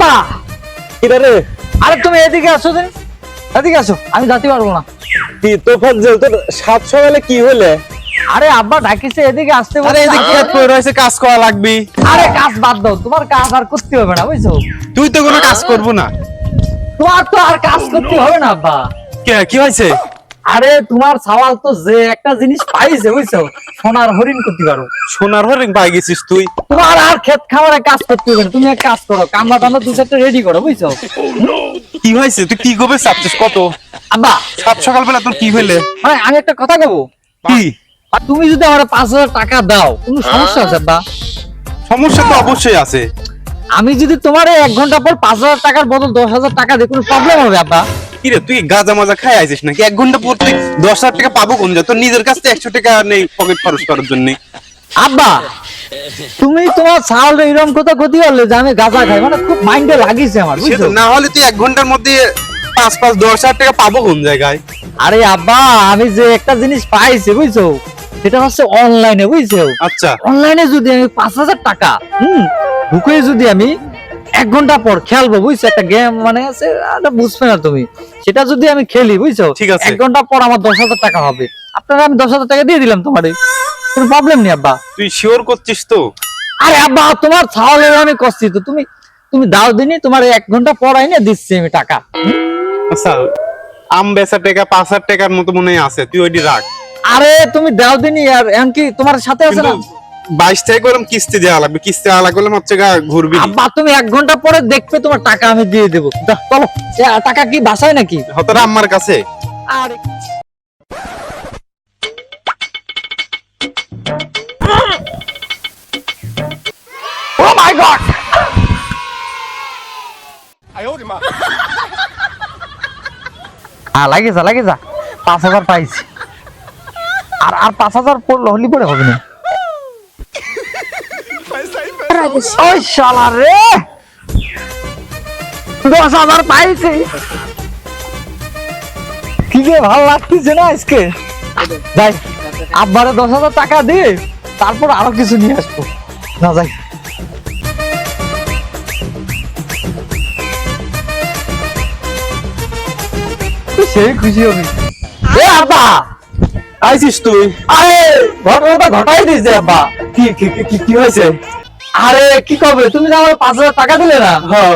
আব্বা কিরে রে? আরে তুমি এদিকে আসো দিন, এদিকে আসো, আমি যেতে পারবো না। কি তোফাজ্জল, তোর সাত সকালে কি হলে? আরে আব্বা ডাকিছে এদিকে আসতে বলছে। আরে এই যে খেত করে রয়েছে, কাজ করা লাগবে। আরে কাজ বাদ দাও, তোমার কাজ আর করতে হবে না বুঝছো। তুই তো কোনো কাজ করবো না। তোমার তো আর কাজ করতে হবে না আব্বা। কি হয়েছে? আরে তোমার সওয়াল তো যে একটা জিনিস পাইছে বুঝছো, সোনার হরিণ করতে পারো। সোনার হরিণ পাই গেছিস তুই? তোমার আর ক্ষেত খামারে কাজ করতে হবে না, তুমি এক কাজ করো, কামলা টামলা দু চারটা রেডি করো বুঝছো। কি হয়েছে? তুই কি গোবে চাচ্ছিস? কত আব্বা সাত সকালবেলা তোর কি হইলে? মানে আমি একটা কথা বলবো, কি আর তুমি যদি আমার 5,000 টাকা দাও কোনো সমস্যা আছে আব্বা? সমস্যা তো অবশ্যই আছে। আমি যদি তোমার 1 ঘন্টা পর 5,000 টাকার বদল 10,000 টাকা দিই কোনো প্রবলেম হবে আব্বা? কি রে, তুই গাঁজা মাজা খাই আইছিস নাকি? 1 ঘন্টা পর তুই 10,000 টাকা পাবো কোন যা? তোর নিজের কাছ থেকে 100 টাকা নেই পকেট খরচ করার জন্য? আব্বা তুমি তোমার চাল এরকম কথা ক্ষতি করলে যে আমি গাঁজা খাই, মানে খুব মাইন্ডে লাগিয়েছে আমার সে বুঝছো। তো না হলে তুই 1 ঘন্টার মধ্যে 5-10,000 টাকা পাবো কোন জায়গায়? আরে আব্বা আমি যে একটা জিনিস পাইছি বুঝছো, সেটা হচ্ছে অনলাইনে বুঝছো। আচ্ছা, অনলাইনে যদি আমি 5,000 টাকা ঢুকে যদি আমি 1 ঘন্টা পর খেলবো বুঝছো, একটা গেম মানে আছে, এটা বুঝবে না তুমি, সেটা যদি আমি খেলি বুঝছো, ঠিক আছে। 1 ঘন্টা পর আমার 10,000 টাকা হবে। আপনারা আমি 10,000 টাকা দিয়ে দিলাম তোমারে, কোনো প্রবলেম নেই আব্বা। তুই শিওর করছিস তো? আরে আব্বা তোমার ছাওয়ালে আমি কষ্ট তো, তুমি তুমি দাও দিনি, তোমার 1 ঘন্টা পর আইনে দিচ্ছি আমি টাকা। আচ্ছা, আম বেচা টাকা 5,000 টাকার মতো মনে হয় আছে, তুই ওইটি রাখ। আরে তুমি দাও দিনি, আর এমনকি তোমার সাথে আছে কিন্তু না 22 টাকা করে কিস্তি দেওয়া লাগবে, কিস্তি দেওয়া লাগলে হচ্ছে গা ঘুরবি। আব্বা, তুমি 1 ঘন্টা পরে দেখবে তোমার টাকা আমি দিয়ে দেবো। দাও, চলো। এ, টাকা কি বাসায় নাকি? হতরা আমার কাছে। আরে ও মাই গড, লাগে যা লাগে যা, 5,000 পাইছি, আর আর 5,000 পড়লো হলি পরে হবে না। ওই শালা রে, 10,000 পাইছি, কি যে ভালো লাগতেছে না আজকে। যাই আব্বারে 10,000 টাকা দিয়ে তারপর আরো কিছু নিয়ে আসবো না। যাই সেই খুশি হবি। এ আব্বা আইছিস তুই? আরে ঘটনাটা ঘটাই দিয়েছে আব্বা। কি কি কি কি হয়েছে? আরে কি করবে, তুমি যে আমার 5,000 টাকা দিলে না, হ্যাঁ,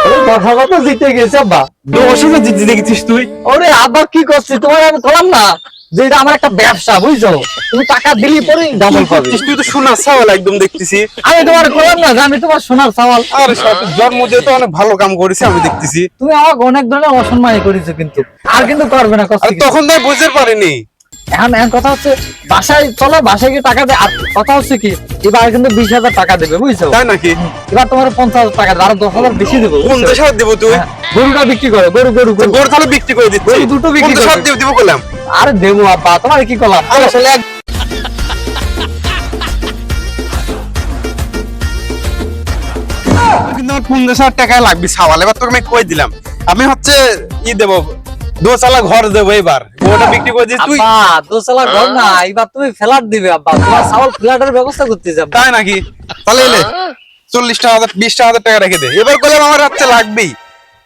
ওই 10,000 তো জিতে গেছে আব্বা। 10,000 জিতে দেখেছিস তুই? ওরে আব্বা কি করছিস, তোমার আমি বললাম না যে এটা আমার একটা ব্যবসা বুঝছো, তুমি টাকা দিলি পরে ডাবল পাবে। তুই তো শোনা সাওয়াল একদম দেখতেছি। আমি তোমার বললাম না যে আমি তোমার সোনার সওয়াল। আরে সব জন্ম যেহেতু অনেক ভালো কাম করেছে আমি দেখতেছি। তুমি আমাকে অনেক ধরনের অসম্মানই করেছো, কিন্তু আর কিন্তু করবে না কষ্ট। আর তখন তাই বুঝতে পারিনি। এখন এখন কথা হচ্ছে বাসায় চলো, বাসায় গিয়ে টাকা দেয়। আর কথা হচ্ছে কি, এবার কিন্তু 20,000 টাকা দেবে বুঝছো। তাই নাকি? এবার তোমার 50,000 টাকা দেবে, আরো 10,000 বেশি দেবো। 50,000 দেবো তুই? হ্যাঁ, গরুটা বিক্রি করো, গরু গরু গরু। গরু তাহলে বিক্রি করে দিচ্ছি। গরু দুটো বিক্রি করে 50,000 দিব বললাম। আরে দেবো আব্বা, তোমার কি করলাম। আর আসলে কিন্তু আমার 50,000 টাকা লাগবে সাওয়াল। এবার তোকে আমি কই দিলাম, আমি হচ্ছে ই দেবো, দোতলা ঘর দেবো। এবার ওটা বিক্রি করে দিস তুই? আব্বা দোতলা ঘর না, এবার তুমি ফ্ল্যাট দিবে আব্বা, তোমার চাউল ফ্ল্যাটের ব্যবস্থা করতে যাবে। তাই নাকি? তাহলে এলে 40,000 20,000 টাকা রেখে দে। এবার করলাম আমার রাত্রে লাগবেই।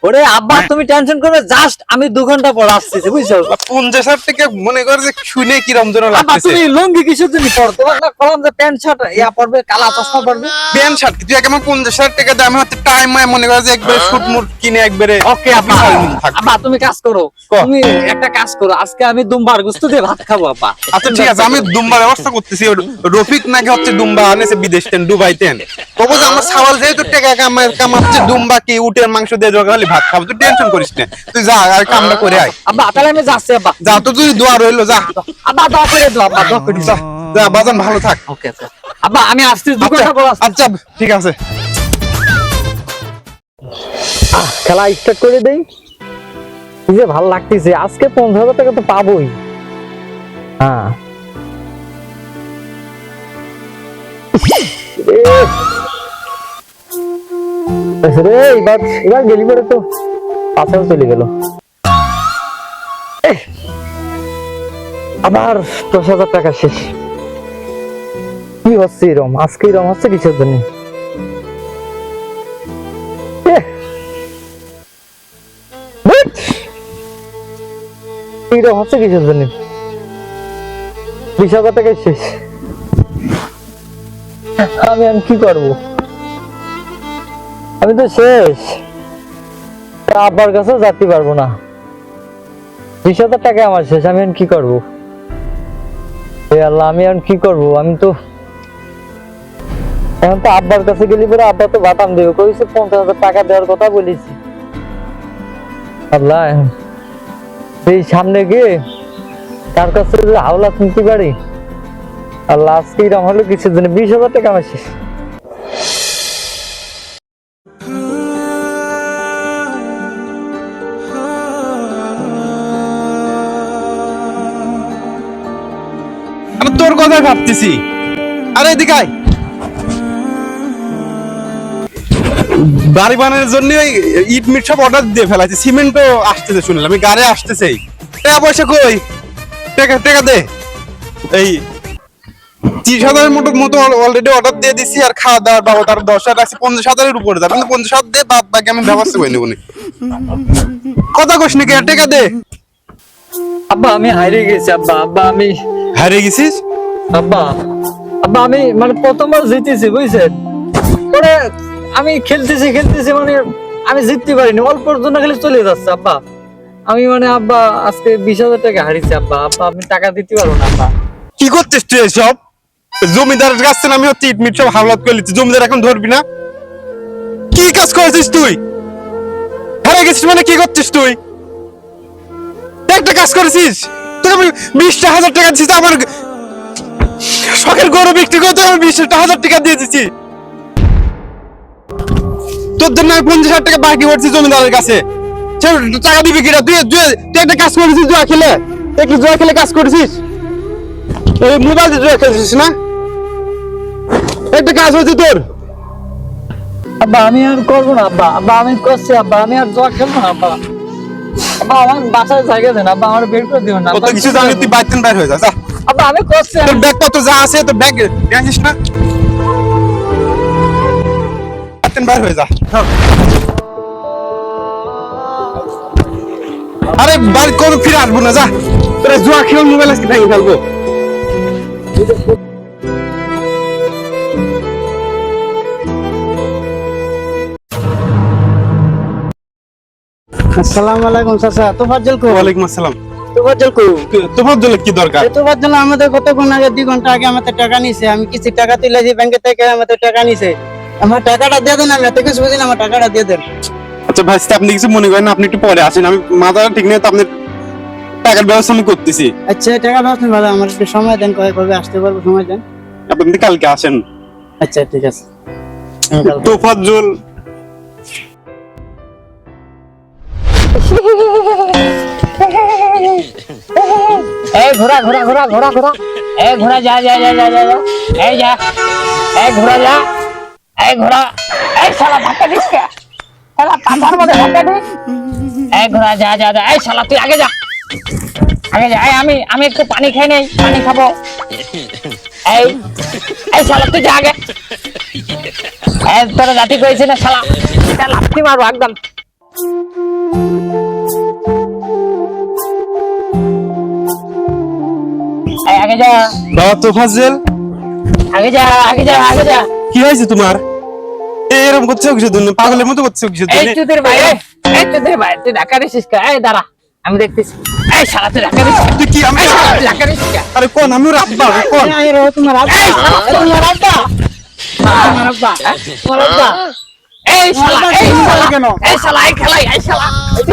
ওরে আব্বা তুমি টেনশন করবে, জাস্ট আমি 2 ঘন্টা পর আসছি বুঝছো। 50,000 টাকা মনে কর যে শুনে কিরম যেন আব্বা লাগতেছে। তুমি লুঙ্গি কিসের জন্য পরো? তোমার না কলম যে প্যান্ট শার্ট ইয়া পরবে, কালা চশমা পরবে। প্যান্ট শার্ট তুই কেমন 50,000 টাকা দাম হচ্ছে টাইম মনে কর যে একবারে শুট মুট কিনে একবারে। ওকে আব্বা, আব্বা তুমি কাজ করো, তুমি একটা কাজ করো, আজকে আমি দুম্বার গোস্ত দিয়ে ভাত খাবো আব্বা। আচ্ছা ঠিক আছে, আমি দুম্বার ব্যবস্থা করতেছি। রফিক নাকি হচ্ছে দুম্বা আনেছে বিদেশ থেকে, দুবাই থেকে। তবু যে আমার সাওয়াল যেহেতু টাকা কামাচ্ছে, দুম্বা কি উটের মাংস দিয়ে জোগালি ভাত খাবো, তুই টেনশন করিস না। তুই যা আর কামটা করে আয়। আব্বা তাহলে আমি যাচ্ছি আব্বা। যা তো, তুই দোয়া রইলো, যা আব্বা দোয়া করে দাও আব্বা, দোয়া করে দাও। যা বাজান, ভালো থাক। ওকে আচ্ছা আব্বা, আমি আসছি 2 ঘন্টা পর আসছি। আচ্ছা ঠিক আছে। খেলা স্টার্ট করে দেই। কি যে ভালো লাগতেছে, আজকে 50,000 টাকা তো পাবোই। হ্যাঁ রে, এবার এবার গেলি পরে তো 5,000 চলে গেল। আবার 10,000 টাকা শেষ। কি হচ্ছে এরম, আজকে এরম হচ্ছে কিসের জন্য? এইটা হচ্ছে কিসের জন্য? 20,000 টাকায় শেষ। আমি আর কি করব? আমি তো শেষ, আব্বার কাছেও যেতে পারবো না। 20,000 টাকা আমার শেষ, আমি এখন কি করবো? হে আল্লাহ, আমি এখন কি করবো? আমি তো এখন তো আব্বার কাছে গেলি পরে আব্বা তো বাতাম দেবে, কইছে 50,000 টাকা দেওয়ার কথা বলেছি। আল্লাহ, এই সামনে গিয়ে তার কাছে যদি হাওলা শুনতে পারি, আল্লাহ আজকে এরকম হলো কিসের জন্য? 20,000 টাকা আমার শেষ। আমি তোর কথা ভাবতেছি। আরে এদিকে আয়। বাড়ি বানানোর জন্য ইট মিট সব অর্ডার দিয়ে ফেলাইছি, সিমেন্টও আসতেছে শুনলাম, আমি গাড়ি আসতেছে। টাকা পয়সা কই? টাকা টাকা দে। এই 30,000-এর মতো অলরেডি অর্ডার দিয়ে দিছি, আর খাওয়া দাওয়ার বাবদ আর 10,000 আছে, 50,000-এর উপরে যাবে। 50,000 দে, বাদ বাকি আমি ব্যবস্থা করে নেব। কথা কইস নাকি? টাকা দে। আব্বা আমি হারিয়ে গেছি আব্বা। আব্বা আমি হারিয়ে গেছিস? আব্বা আব্বা আমি মানে প্রথমবার জিতেছি, বুঝছেন? পরে আমি খেলতেছি মানে আমি জিততে পারিনি, অল্পর জন্য খালি চলে যাচ্ছে আব্বা। আমি মানে আব্বা আজকে 20,000 টাকা হারিয়েছি আব্বা। আব্বা আমি টাকা দিতে পারবো না আব্বা। কি করছিস তুই এসব? জমিদারের কাছ থেকে আমি হচ্ছে ইট মিট সব হাওলাত করে লিচ্ছি, জমিদার এখন ধরবি না? কি কাজ করেছিস তুই? হারিয়ে গেছিস মানে কি করছিস তুই? একটা কাজ করেছিস, তোর আমি 20,000 টাকা দিচ্ছি, আমার শখের গরু বিক্রি করে তোর আমি 20,000 টাকা দিয়ে দিচ্ছি। তোর জন্য আমি 50,000 টাকা বাকি করছি জমিদারের কাছে। সে টাকা দিবি কিনা? তুই একটা কাজ করেছিস, জুয়া খেলে, একটু জুয়া খেলে কাজ করেছিস, এই মোবাইল দিয়ে জুয়া খেলছিস না? একটা কাজ হয়েছে তোর। আব্বা আমি আর করবো না আব্বা। আব্বা আমি করছি আব্বা, আমি আর জোয়া খেলবো না আব্বা। আব্বা আমার বাসায় জায়গা দেন আব্বা, আমার বের করে দিও না। কত কিছু জানি, তুই বাইতেন বাইর হয়ে যা। যা। আব্বা আমি করছি। তোর ব্যাগ কত যা আছে, তোর ব্যাগ নিয়েছিস না? বাইতেন বাইর হয়ে যা। আরে বাড়ি কোনো ফিরে আসবো না, যা। তোরা জুয়া খেলে মোবাইল আজকে ভেঙে ফেলবো। আসসালামু আলাইকুম চাচা। তোফাজ্জল কো? ওয়ালাইকুম আসসালাম। তোফাজ্জল কো? তোমার জন্য কি দরকার? তোফাজ্জল আমাদের কতক্ষণ আগে 2 ঘন্টা আগে আমাদের টাকা নিছে, আমি কিছু টাকা তুলেছি ব্যাংকে থেকে, আমাদের টাকা নিছে। আমার টাকাটা দিয়ে দেন, আমি এত কিছু বুঝি না, আমার টাকাটা দিয়ে দেন। আচ্ছা ভাই, আপনি কিছু মনে করেন না, আপনি একটু পরে আসেন, আমি মাথাটা ঠিক নেই তো, আপনার টাকার ব্যবস্থা আমি করতেছি। আচ্ছা টাকা ব্যবস্থা ভালো, আমার একটু সময় দেন, কবে আসতে পারবো সময় দেন। আপনি কালকে আসেন। আচ্ছা ঠিক আছে, আমি কালকে- তোফাজ্জল ए घोड़ा घोड़ा घोड़ा घोड़ा घोड़ा ए घोड़ा जा जा जा जा जा जा ए जा ए घोड़ा जा ए घोड़ा ए साला धक्का दिस क्या साला पाथर में धक्का दे ए घोड़ा जा जा जा ए साला तू आगे जा ए আমি একটু পানি খাই নাই পানি খাবো এই এই শালা তুই যা আগে এই তোরা জাতি কইছিস না শালা এটা লাথি মারবো একদম এই আগে যা বাবা তোফাজ্জল, আগে যা আগে যা আগে যা কি হয়েছে তোমার? এরকম করছো কিছু জন্য, পাগলের মতো করছো কিছু এই জন্য? চুদির ভাই এই চুদির ভাই তুই ঢাকা দিছিস কা এই দাঁড়া আমি দেখতেছি এই শালা তুই ঢাকা দিছিস তুই কি আমি? এই শালা তুই ঢাকা দিছিস কা আরে কোন আমি ওর আব্বা, কোন? এই রো তোমার আব্বা, এই তোমার আব্বা তোমার আব্বা, তোমার আব্বা এই শালা এই শালা কেন? এই শালা এই খেলাই এই শালা তুই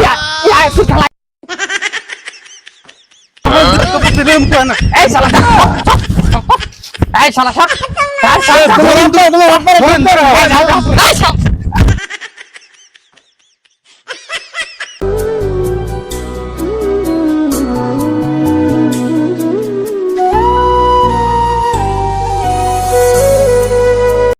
খেলাই এই শালা এই শালা সর তোমার আব্বা, তোমার আব্বা, এই শালা